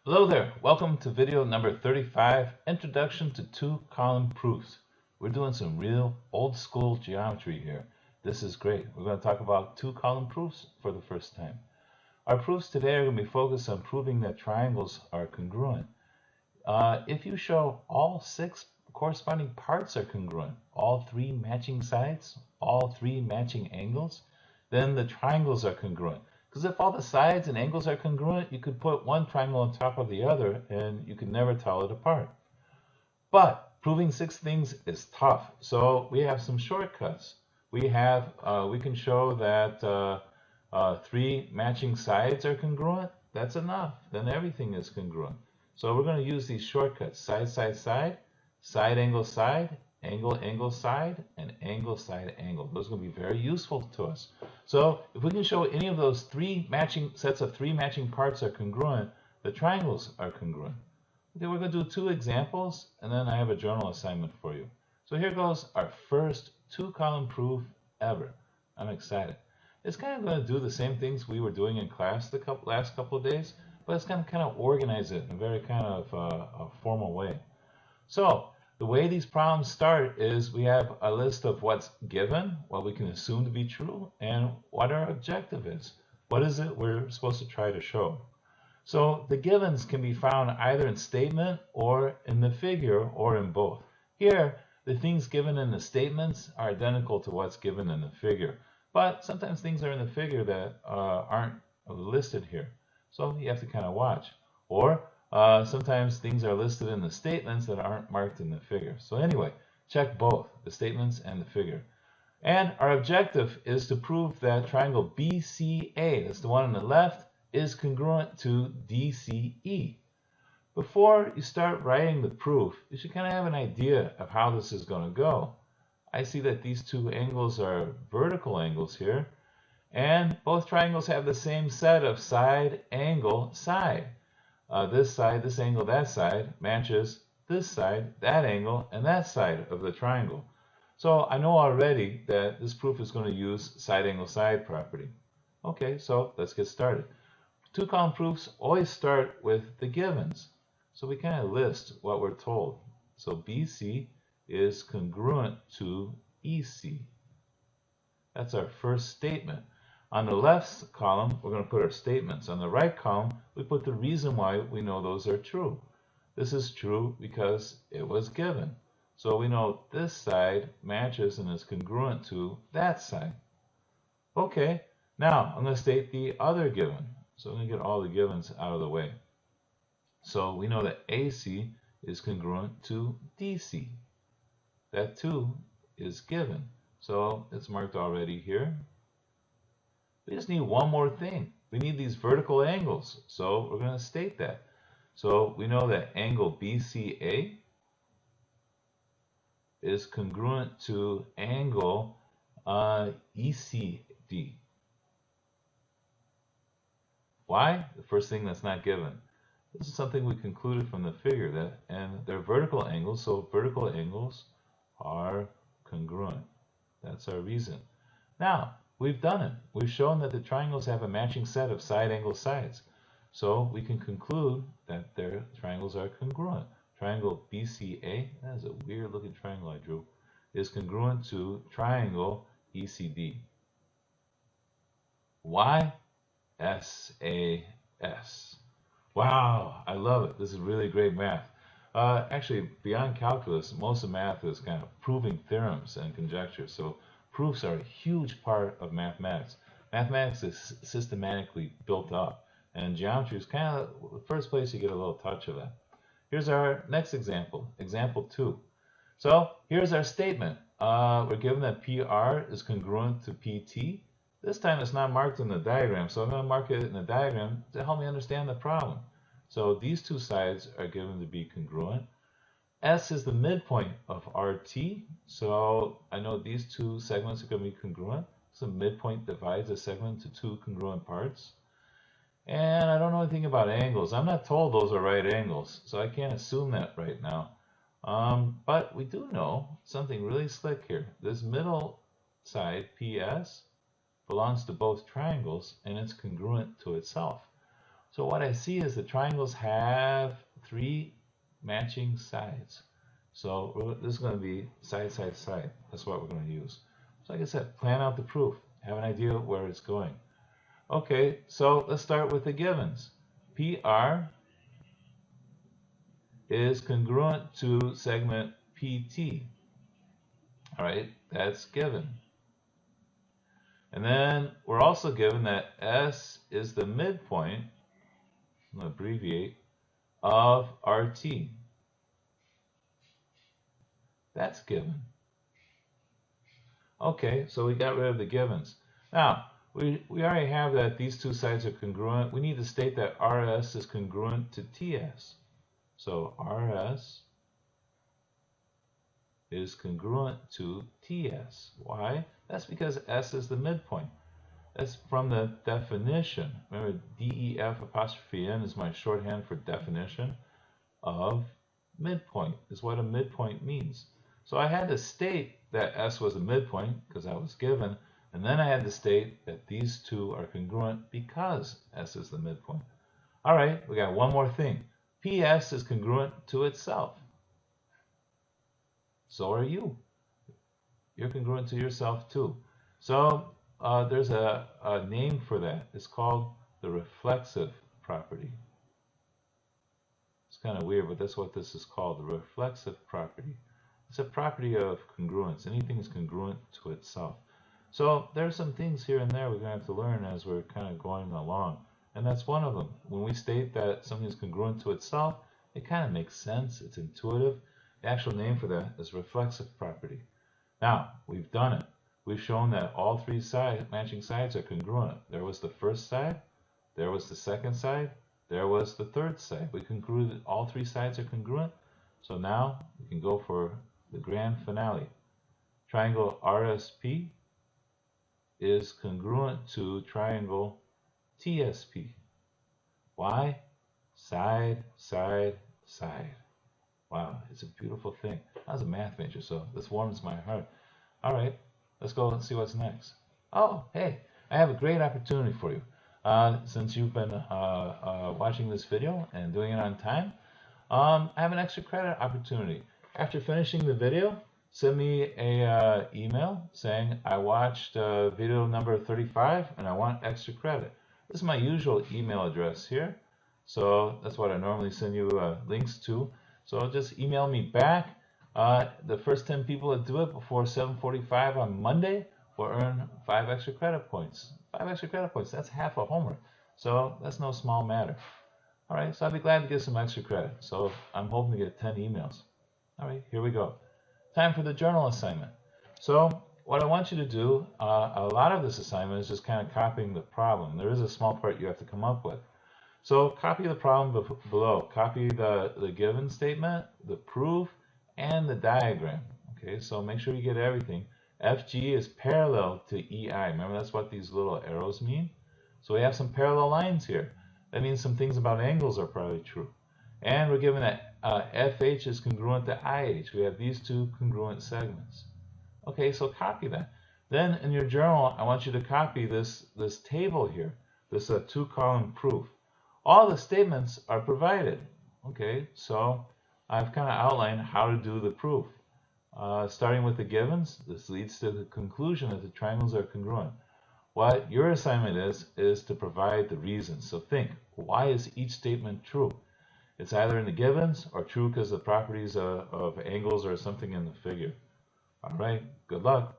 Hello there, welcome to video number 35, Introduction to Two-Column Proofs. We're doing some real old school geometry here. This is great. We're going to talk about two-column proofs for the first time. Our proofs today are going to be focused on proving that triangles are congruent. If you show all 6 corresponding parts are congruent, all 3 matching sides, all 3 matching angles, then the triangles are congruent. Because if all the sides and angles are congruent, you could put one triangle on top of the other and you could never tell it apart. But proving 6 things is tough, so we have some shortcuts. We can show that 3 matching sides are congruent. That's enough. Then everything is congruent. So we're going to use these shortcuts: side, side, side, side, angle, angle, side, and angle, side, angle. Those are going to be very useful to us. So if we can show any of those 3 matching sets of 3 matching parts are congruent, the triangles are congruent. Okay, we're going to do 2 examples, and then I have a journal assignment for you. So here goes our first two-column proof ever. I'm excited. It's kind of going to do the same things we were doing in class the last couple of days, but it's going to kind of organize it in a very kind of a formal way. So the way these problems start is we have a list of what's given, what we can assume to be true, and what our objective is. What is it we're supposed to try to show? So the givens can be found either in statement or in the figure or in both. Here, the things given in the statements are identical to what's given in the figure. But sometimes things are in the figure that aren't listed here. So you have to kind of watch. Or sometimes things are listed in the statements that aren't marked in the figure. So anyway, check both, the statements and the figure. And our objective is to prove that triangle BCA, that's the one on the left, is congruent to DCE. Before you start writing the proof, you should kind of have an idea of how this is going to go. I see that these 2 angles are vertical angles here, and both triangles have the same set of side, angle, side. This side, this angle, that side matches this side, that angle, and that side of the triangle. So I know already that this proof is going to use side angle side property. Okay, so let's get started. Two-column proofs always start with the givens. So we kind of list what we're told. So BC is congruent to EC. That's our first statement. On the left column, we're going to put our statements. On the right column, we put the reason why we know those are true. This is true because it was given. So we know this side matches and is congruent to that side. Okay, now I'm going to state the other given. So I'm going to get all the givens out of the way. So we know that AC is congruent to DC. That too is given. So it's marked already here. We just need one more thing. We need these vertical angles. So we're going to state that. So we know that angle BCA is congruent to angle ECD. Why? The first thing that's not given. This is something we concluded from the figure that, and they're vertical angles, so vertical angles are congruent. That's our reason. Now, we've done it. We've shown that the triangles have a matching set of side angle sides. So we can conclude that their triangles are congruent. Triangle BCA, that is a weird looking triangle I drew, is congruent to triangle ECD. Why? SAS. Wow, I love it. This is really great math. Actually, beyond calculus, most of math is kind of proving theorems and conjectures. So proofs are a huge part of mathematics. Mathematics is systematically built up, and geometry is kind of the first place you get a little touch of that. Here's our next example, example 2. So here's our statement. We're given that PR is congruent to PT. This time it's not marked in the diagram, so I'm going to mark it in the diagram to help me understand the problem. So these 2 sides are given to be congruent. S is the midpoint of RT, so I know these 2 segments are going to be congruent. So midpoint divides a segment into 2 congruent parts. And I don't know anything about angles. I'm not told those are right angles, so I can't assume that right now. But we do know something really slick here. This middle side, PS, belongs to both triangles and it's congruent to itself. So what I see is the triangles have 3 matching sides. So this is going to be side, side, side. That's what we're going to use. So like I said, plan out the proof. Have an idea where it's going. Okay, so let's start with the givens. PR is congruent to segment PT. All right, that's given. And then we're also given that S is the midpoint, I'm going to abbreviate, of RT. That's given. Okay, so we got rid of the givens. Now, we already have that these two sides are congruent. We need to state that RS is congruent to TS. So RS is congruent to TS. Why? That's because S is the midpoint. That's from the definition. Remember, DEF apostrophe N is my shorthand for definition of midpoint, is what a midpoint means. So I had to state that S was a midpoint because I was given, and then I had to state that these two are congruent because S is the midpoint. All right, we got one more thing. PS is congruent to itself. So are you. You're congruent to yourself too. So there's a name for that. It's called the reflexive property. It's kind of weird, but that's what this is called, the reflexive property. It's a property of congruence. Anything is congruent to itself. So there's some things here and there we're going to have to learn as we're kind of going along. And that's one of them. When we state that something is congruent to itself, it kind of makes sense. It's intuitive. The actual name for that is reflexive property. Now, we've done it. We've shown that all 3 matching sides are congruent. There was the first side, there was the second side, there was the third side. We concluded all 3 sides are congruent. So now we can go for the grand finale. Triangle RSP is congruent to triangle TSP. Why? Side, side, side. Wow, it's a beautiful thing. I was a math major, so this warms my heart. All right, let's go and see what's next. Oh, hey, I have a great opportunity for you. Since you've been watching this video and doing it on time, I have an extra credit opportunity. After finishing the video, send me a email saying I watched video number 35 and I want extra credit. This is my usual email address here. So that's what I normally send you links to. So just email me back. The first 10 people that do it before 7:45 on Monday will earn 5 extra credit points. 5 extra credit points, that's half a homework. So that's no small matter. All right, so I'd be glad to get some extra credit. So I'm hoping to get 10 emails. All right, here we go. Time for the journal assignment. So what I want you to do, a lot of this assignment is just kind of copying the problem. There is a small part you have to come up with. So copy the problem below. Copy the given statement, the proof, and the diagram. Okay, so make sure you get everything. FG is parallel to EI. Remember, that's what these little arrows mean. So we have some parallel lines here. That means some things about angles are probably true. And we're given that FH is congruent to IH. We have these 2 congruent segments. Okay, so copy that. Then in your journal, I want you to copy this table here, this 2-column proof. All the statements are provided. Okay, so I've kind of outlined how to do the proof. Starting with the givens, this leads to the conclusion that the triangles are congruent. What your assignment is to provide the reasons. So think, why is each statement true? It's either in the givens or true because the properties of angles or something in the figure. All right, good luck.